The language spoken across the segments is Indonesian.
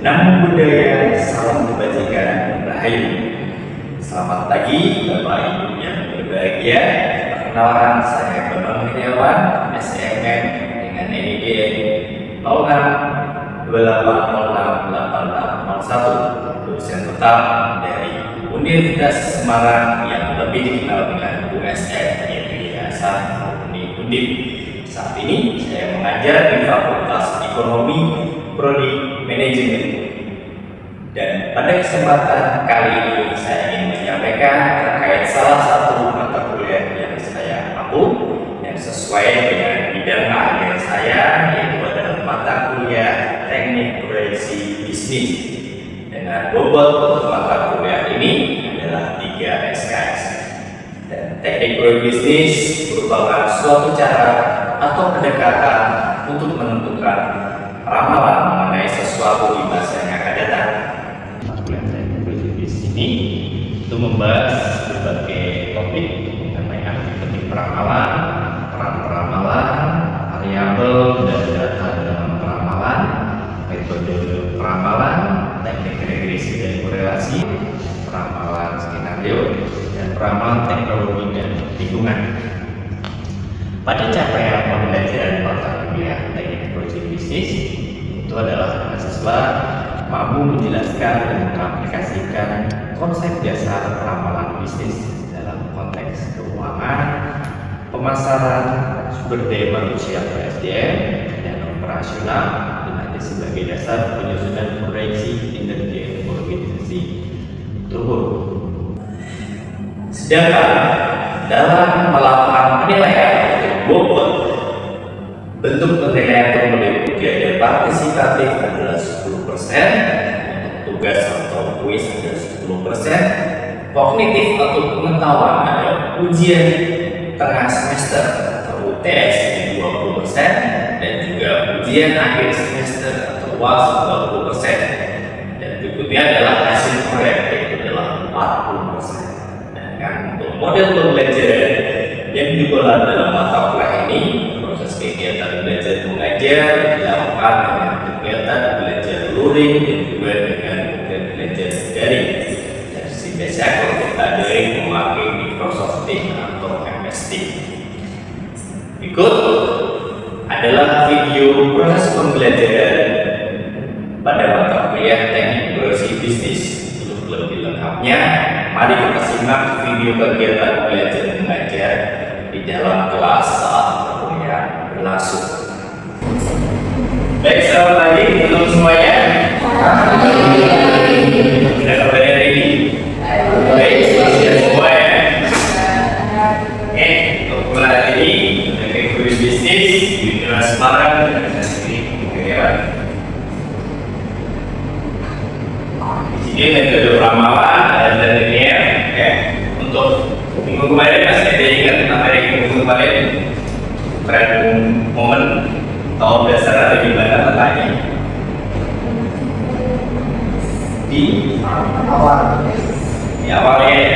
Namo Buddhaya, salam kebajikan rahayu. Selamat pagi Bapak Ibu yang berbahagia. Perkenalkan, saya Bambang Kurniawan, SMN dengan NID 0628068601, dosen tetap dari Universitas Semarang yang lebih dikenal dengan USN, yaitu Yayasan Undip. Saat ini saya mengajar di Fakultas Ekonomi Prodi Manajemen. Dan pada kesempatan kali ini saya ingin menyampaikan terkait salah satu mata kuliah yang saya ampu yang sesuai dengan bidang keahlian saya, yaitu adalah mata kuliah Teknik Proyeksi Bisnis. Dengan bobot untuk mata kuliah ini adalah 3 SKS. Dan teknik proyeksi bisnis merupakan suatu cara atau pendekatan untuk menentukan ramalan mengenai sesuatu di masa yang akan datang. Teknik proyeksi bisnis ini itu membahas berbagai topik mengenai arti peramalan, peran peramalan, variabel dan data dalam peramalan, metode peramalan, teknik regresi dan korelasi, peramalan skenario, dan peramalan teknologi dan lingkungan. Pada capaian pembelajaran mata kuliah teknik proyeksi bisnis itu adalah mahasiswa mampu menjelaskan dan mengaplikasikan konsep dasar peramalan bisnis dalam konteks keuangan, pemasaran, sumber daya manusia atau SDM, dan operasional dengan sebagai dasar penyusunan proyeksi kinerja organisasi turun. Sedangkan dalam melakukan penilaian bobot, bentuk penilaian yang meliputi ada partisipatif adalah 10%, tugas atau kuis adalah 10%, kognitif atau pengetahuan ada ujian tengah semester atau UTS 20%, dan juga ujian akhir semester atau UAS 20%, dan berikutnya adalah hasil proyek yaitu adalah 40%. Dan untuk model pembelajaran yang digunakan dalam mata kuliah ini, proses kegiatan belajar mengajar dilakukan dengan kegiatan belajar luring dan juga dengan kegiatan belajar daring. Versi biasa kalau kita daring memakai Microsoft Teams atau MS Teams. Berikut adalah video proses pembelajaran pada mata kuliah teknik proyeksi bisnis. Untuk lebih lengkapnya, mari kita simak video kegiatan belajar mengajar di dalam kelas saat kuliah berlangsung. Baik, selamat pagi untuk semuanya. Sudah kembali hari ini? Baik, siap semua ya. Oke, untuk kelas ini teknik proyeksi bisnis di kelas Semarang dan Negeri Kegiatan. Di sini metode ramalan dan linear. Ya, untuk minggu kemarin masih ada ingat materi minggu kemarin tren momen tahun dasar ada di mana letaknya? Di awal. Di awalnya ya.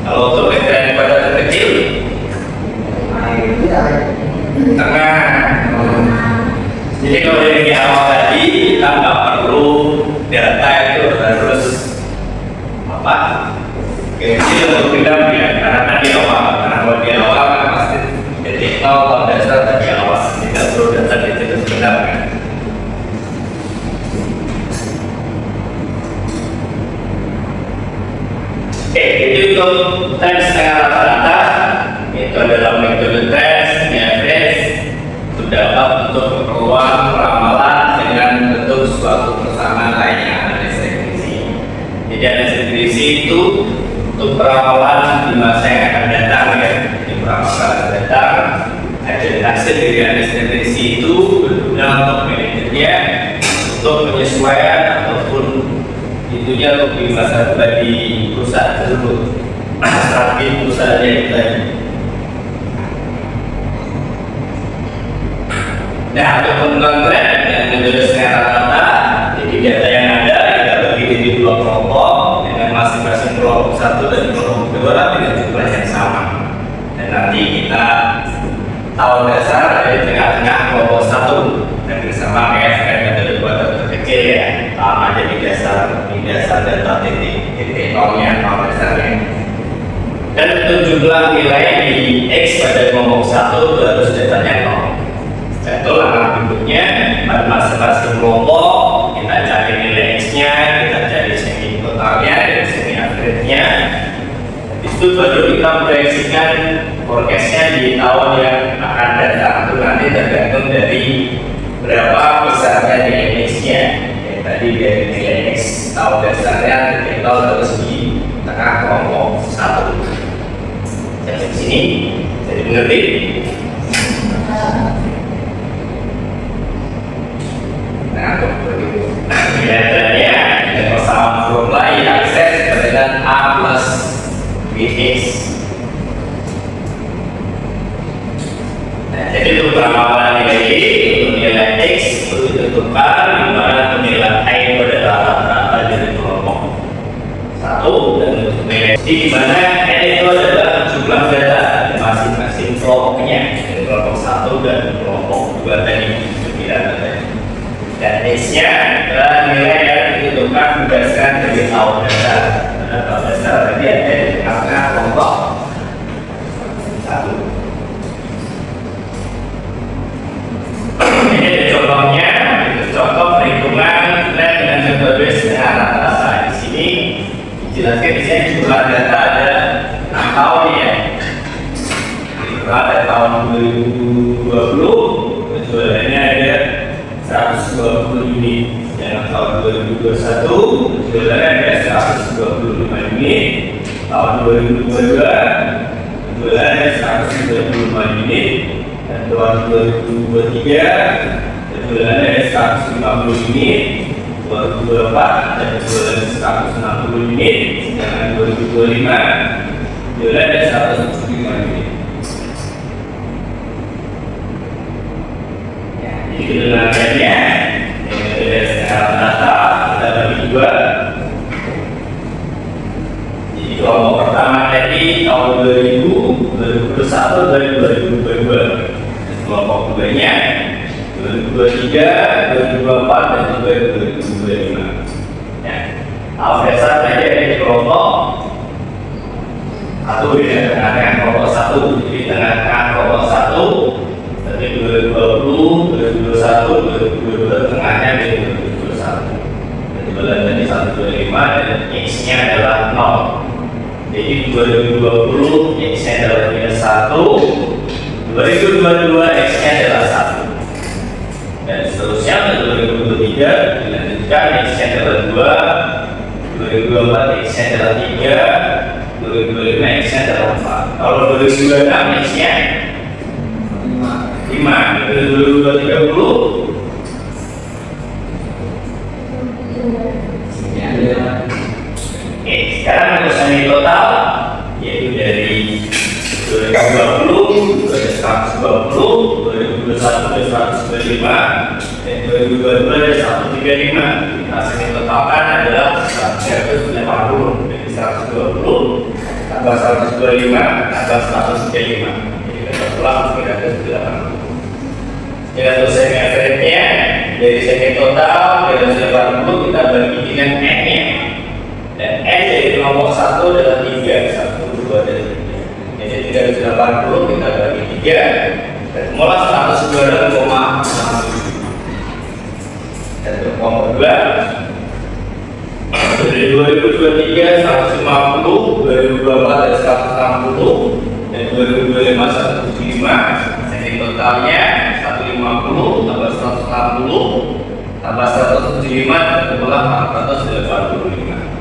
Kalau untuk tren pada kecil, tengah. Jadi kalau yang di awal tadi kita nggak perlu data itu harus apa? Kecil untuk kita ya, karena di awal, karena kalau di awal kan pasti jadi kalau dasar di awal tidak perlu data itu sebenarnya. Oke, itu tes setengah rata-rata, itu adalah metode tes average dapat untuk keperluan ramalan dengan bentuk suatu persamaan lainnya analisis regresi. Jadi analisis regresi itu untuk peramalan di masa yang akan datang ya. Jadi peramalan datang ada hasil dari analisis regresi itu berguna untuk manajernya untuk penyesuaian ataupun itunya untuk di masa depan di perusahaan tersebut. Strategi perusahaannya kita. Nah, untuk menentukan tren yang menjadi secara rata, jadi data yang ada kita bagi di dua kelompok dengan masing-masing kelompok 1 dan kelompok 2 dengan jumlah yang sama. Dan nanti kita tahun dasar ada di tengah-tengah kelompok 1 dan bersama kayak metode buatan terkecil ya. pertama jadi dasar data titik nolnya, nol dasarnya. Dan untuk jumlah nilai di X pada kelompok 1 itu harus datanya 0. Itulah bentuknya pada masing-masing kelompok kita cari nilai X-nya, kita cari semi totalnya dan semi average-nya. Habis itu baru kita proyeksikan forecast-nya di tahun yang akan datang. Itu nanti tergantung dari berapa besarnya nilai X-nya. Tadi dari nilai X tahun dasarnya kita harus di tengah kelompok 1. Dari sini, jadi mengerti? Nah, begitu. Kelihatannya dengan persamaan formula yang akses dengan A plus BX. Nah, jadi untuk ramalan nilai Y, untuk nilai X itu ditentukan di mana penilaian Y adalah rata-rata dari kelompok 1 dan untuk nilai Y di mana N itu adalah jumlah data masing-masing kelompoknya, dari kelompok 1 dan kelompok 2 tadi, 9 tadi. Dan X-nya adalah nilai yang ditentukan berdasarkan dari tahun dasar. Karena tahun dasar tadi ada di tengah kelompok 1. Ini ada contohnya, itu contoh perhitungan lab dengan metode setengah rata-rata. Di sini dijelaskan di sini jumlah data ada 6 tahun ya. Pada tahun 2020 penjualannya ada 120 unit. Yang tahun 2021 penjualannya ada 125 unit. Tahun 2022 penjualannya 135 unit. Dan tahun 2023 penjualannya ada 150 unit. 2024 ada penjualan 160 unit. Sedangkan 2025 penjualan ada 175 unit. Jadi kedengarannya dari sekarang data kita bagi 2. Jadi kelompok pertama tadi tahun 2000, 2021 dari 2022. Kelompok keduanya 2023, 2024 dan 2025. Ya, tahun dasar saja dari kelompok 1 ya, tengah kelompok 1. Jadi tengah kelompok 1 dari 2020, 2021, 2022 tengahnya di 2021. Penjualan tadi 125 dan X-nya adalah 0. Jadi 2020 X-nya adalah minus 1, 2022 X-nya adalah 1. Dan seterusnya 2023 dilanjutkan X-nya adalah 2, 2024 X-nya adalah 3, 2025 X-nya adalah 4. Kalau 2026 X-nya 5, 2030 Oke, sekarang untuk semi total yaitu dari 2020 ada 120, 2021 ada 125 dan 2022 ada 135. Kita semi totalkan adalah 180, dari 120 tambah 125 tambah 135. Pulang kira-kira 80. Dengan untuk semi average-nya dari semi total dari 80 kita bagi dengan N-nya. Dan N dari kelompok 1 adalah 3, 1, 2, dan 3. Jadi 380 kita bagi 3 dan mulai 126,6. Dan untuk kelompok 2 dari 2023 150, 2024 ada 160 dan 2025 175. Semi totalnya 150 tambah 160 tambah 175 adalah 485.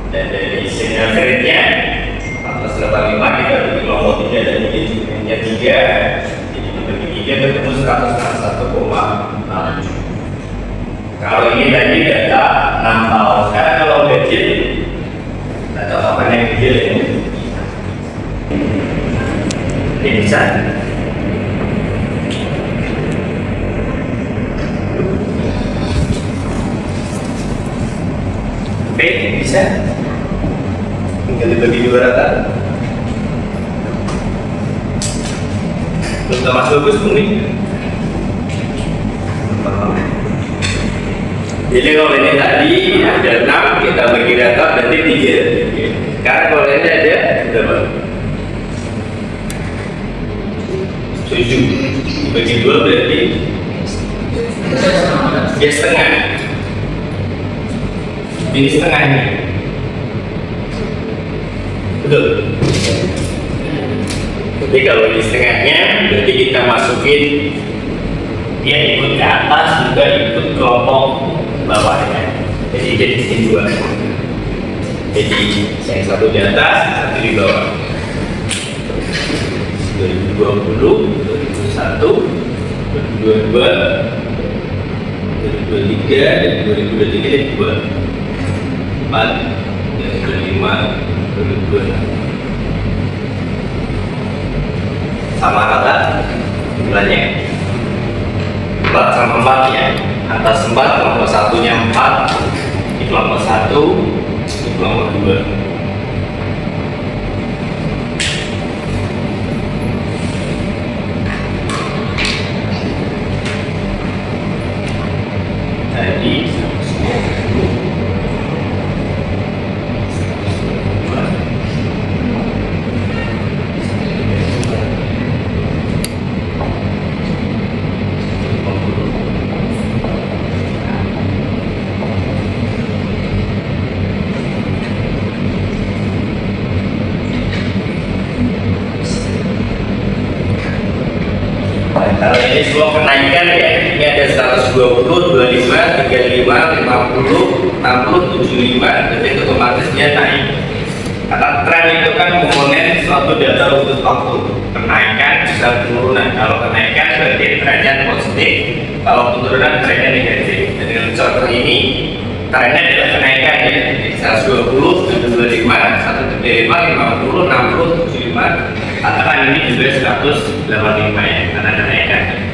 Dan dari semi average-nya 485 kita bagi kelompok 3 dan 3 jadi dibagi 3 ketemu 101,6. Kalau ini tadi data 6 tahun. Sekarang kalau kecil data apa yang kecil ini bisa B bisa tinggal dibagi 2 rata. Terus mas bagus pun nih Jadi kalau ini tadi ada 6, kita bagi rata berarti 3. Sekarang kalau ini ada berapa? 7 bagi 2 berarti 3 setengah. Ini setengah ini. Betul. Jadi kalau ini setengahnya berarti kita masukin dia ikut ke atas juga ikut kelompok bawahnya. Jadi sini 2. Jadi yang satu di atas, satu di bawah. 2020, 2021, 2022, 2023, dan 2023 dan 24, 2025, 2026. Sama rata jumlahnya 4 sama 4 ya. Atas 4, kelompok satunya 4, di kelompok 1, di kelompok 2. Jadi kalau ini semua kenaikan ya, ini ada 120, 25, 35, 50, 60, 75, jadi otomatis dia naik. Karena tren itu kan komponen suatu data untuk waktu, kenaikan bisa penurunan. Kalau kenaikan berarti trennya positif, kalau penurunan trennya negatif. Jadi dalam contoh ini trennya adalah kenaikan ya, jadi 120, 125, 135, 50, 60, 75. Katakan ini juga 185 ya, karena kenaikan.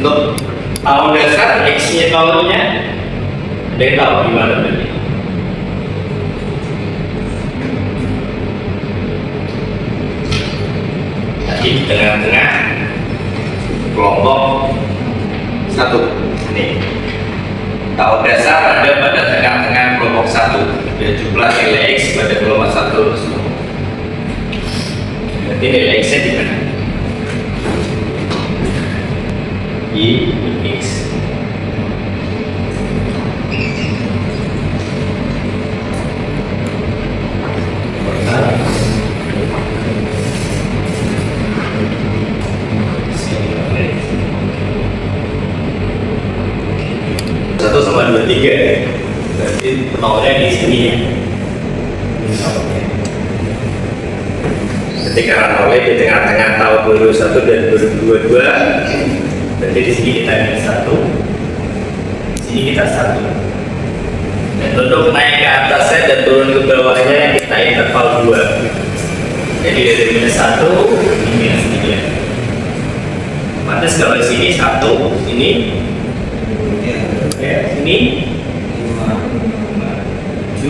Untuk tahun dasar X-nya tahunnya, ada yang tahu gimana berarti? Tadi di tengah-tengah kelompok 1 ini. Tahun dasar ada pada tengah-tengah kelompok 1 dan jumlah nilai X pada kelompok 1. Berarti nilai X nya di mana? Di X. Satu sama 23, berarti nolnya di sini ya. Ketika nolnya di tengah-tengah tahun 2021 dan 2022, berarti di sini kita minus 1, di sini kita 1. Dan untuk naik ke atasnya dan turun ke bawahnya kita interval 2. Jadi dari minus 1 ini minus 3. Pantas kalau di sini 1, ini ini 7,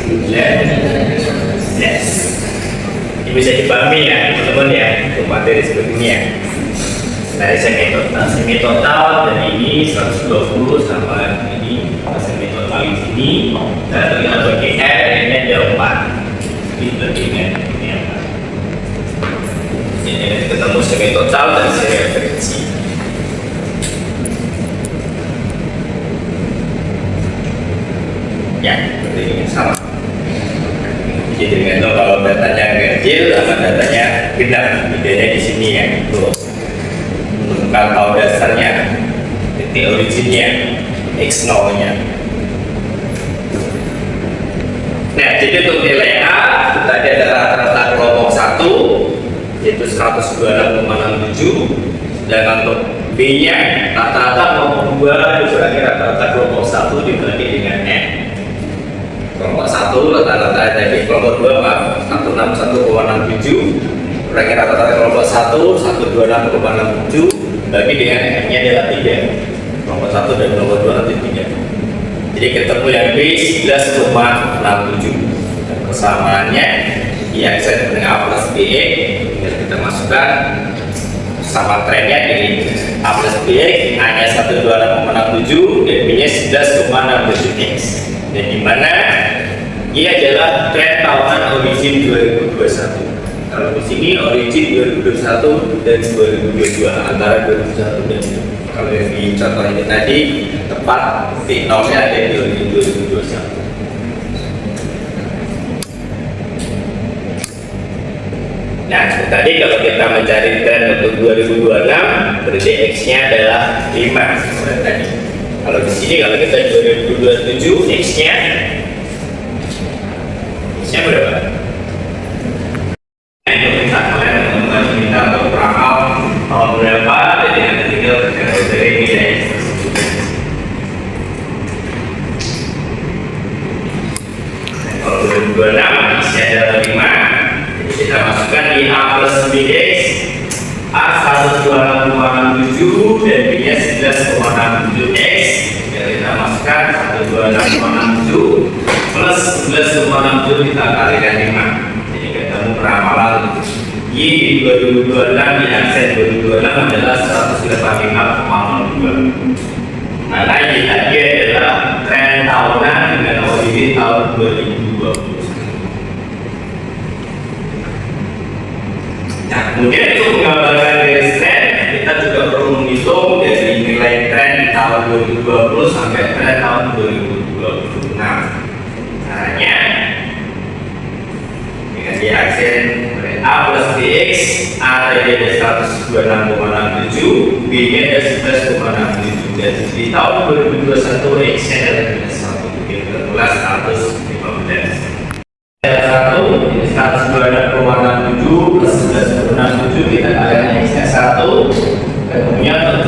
11, ini bisa dipahami ya teman-teman ya untuk materi sebelumnya. Nah, semi total dari ini 120 sama ini semi total di sini. Dan kita bagi R ini ada 4. Ini bagian ini apa? Ini ketemu semi total dan semi referensi. Ya, ini sama. Jadi dengan kalau datanya kecil sama datanya genap, bedanya di sini ya. Tuh. Menentukan tahun dasarnya, titik originnya, X0-nya. Nah, jadi untuk nilai A kita ada rata-rata kelompok 1 yaitu 126,67, dan untuk B-nya rata-rata kelompok 2 dikurangi rata-rata kelompok 1 dibagi dengan N. Kelompok 1 rata-rata dari kelompok 2 161,67 kurangi rata-rata kelompok 1 126,67 bagi dengan N-nya adalah 3. Kelompok 1 dan kelompok 2 nanti 3. Jadi ketemu yang B 11,67. Dan kesamaannya yang Z dengan A plus BE, kita masukkan sama trennya di A plus BX hanya 126,67 dan B nya 11,67 X, dan dimana ini adalah tren tahunan origin 2021. Kalau di sini origin 2021 dan 2022, antara 2021 dan kalau yang di contoh ini tadi tepat titik nolnya ada di origin 2021. Nah, tadi kalau kita mencari tren untuk 2026, berarti X-nya adalah 5 seperti tadi. Kalau di sini kalau kita 2027, X-nya berapa? Untuk kita kalian teman-teman minta untuk peramal tahun berapa, jadi nanti tinggal dari nilai tersebut. Kalau 2026, X-nya adalah 5. Kita masukkan di A plus BX, A 126,67 dan B nya 11,67 X. Kita masukkan 126,67 plus 11,67 kita kalikan 5, jadi ketemu peramalan Y di 2026 di aksen 2026 adalah 185,02. Maka ini tadi adalah tren tahunan dengan origin tahun 2020. Nah, kemudian untuk menggambarkan garis tren, kita juga perlu menghitung dari nilai tren tahun 2020 sampai tren tahun 2026. Caranya dengan di aksen A plus BX, A tadi ada 126,67, B nya ada 11,67, dan di tahun 2021 X nya adalah 115. Ada 1, ini 126,67 plus 11,67 kita kalikan X-nya 1, kemudian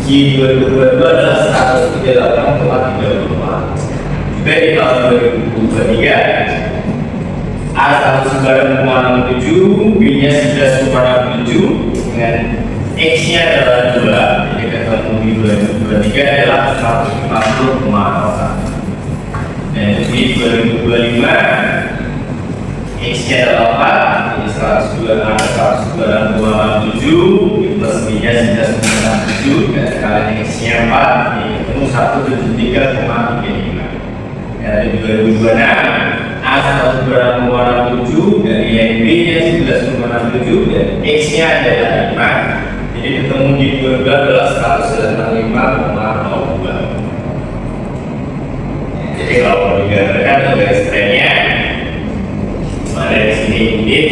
G 2022 adalah 138,34. Juga di tahun 2023 A 196,67, B nya 11,67 dengan X-nya adalah 2, jadi ketemu di 2023 adalah 150,01. Dan di 2025 X-nya adalah 4, jadi 102,67 plus B-nya 11,67 dan sekalian X-nya 4, jadi ketemu 173,35. Dan di 2026 A 102,67 dan nilai B-nya 11,67 dan X-nya adalah 5, jadi ketemu di 2012 195,02. Jadi kalau digambarkan garis trennya dari sini unit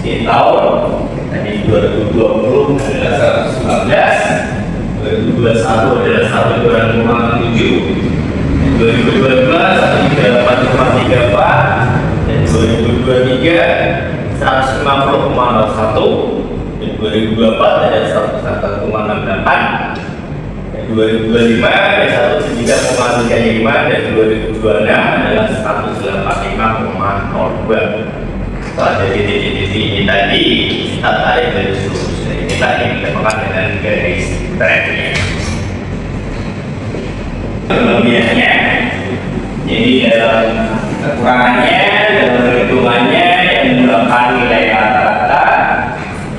di tahun tadi 2020 adalah 119, 2021 adalah 102,67, 2022 134,34, dan 2023 150,01, dan 2024 ada 101,68, dan 2025 ada 103,35, dan 2026 adalah 185,02. Pada titik-titik ini tadi kita tarik garis lurus, ini tadi dinamakan dengan garis trennya. Kelebihannya, jadi dalam kekurangannya, dalam perhitungannya yang merupakan nilai rata-rata,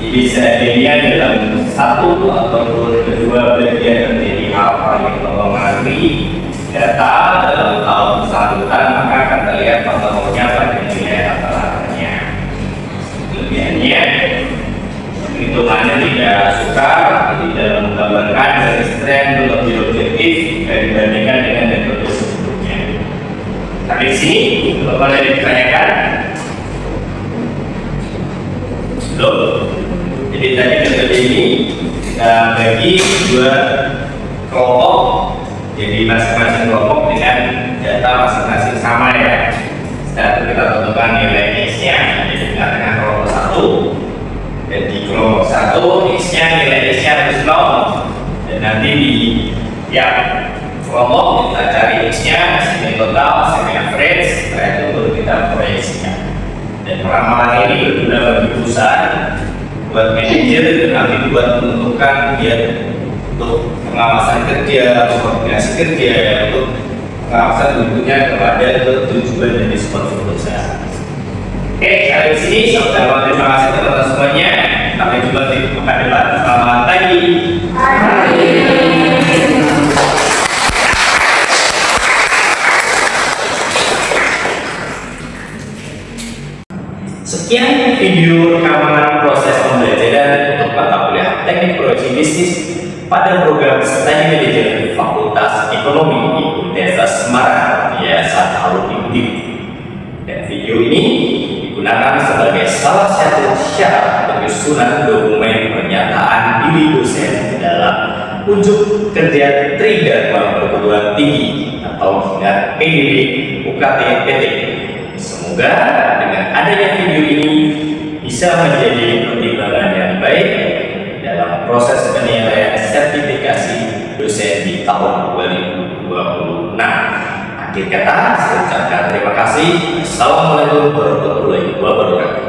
jadi seandainya dalam satu ataupun kedua bagian terjadi hal-hal yang mempengaruhi data dalam tahun bersangkutan, maka akan terlihat pertemuannya pada nilai rata-ratanya. Kelebihannya, hitungannya tidak sukar, tidak menggambarkan garis tren lebih objektif dibandingkan dengan metode sebelumnya. Tapi di sini, kalau boleh ditanyakan, belum. Jadi tadi metode ini kita bagi dua kelompok, jadi masing-masing kelompok dengan data masing-masing sama ya. Setelah itu kita tentukan nilai X-nya, jadi kita dengan kelompok 1, dan di kelompok 1 X-nya nilai X-nya harus 0, dan nanti di tiap kelompok kita cari X-nya, semi total, semi average, setelah itu baru kita proyeksikan. Dan peramalan ini berguna bagi perusahaan, buat manajer, dan nanti buat menentukan dia untuk pengawasan kerja, koordinasi kerja, untuk pengawasan tentunya kepada tujuan dan respons perusahaan. Oke, sampai di sini. Terima kasih teman-teman semuanya. Sampai jumpa di pekan depan. Selamat pagi. Sekian video rekaman proses pembelajaran untuk mata kuliah Teknik Proyeksi Bisnis pada program Studi Manajemen Fakultas Ekonomi Universitas Semarang Yayasan Alumni Undip. Dan video ini digunakan sebagai salah satu syarat penyusunan dokumen pernyataan diri dosen dalam unjuk kerja Tridharma Perguruan Tinggi atau singkat PDB UKT PT. Semoga dengan adanya video ini bisa menjadi pertimbangan yang baik dalam proses penilaian sertifikasi dosen di tahun 2026. Akhir kata, saya ucapkan terima kasih. Assalamualaikum warahmatullahi wabarakatuh.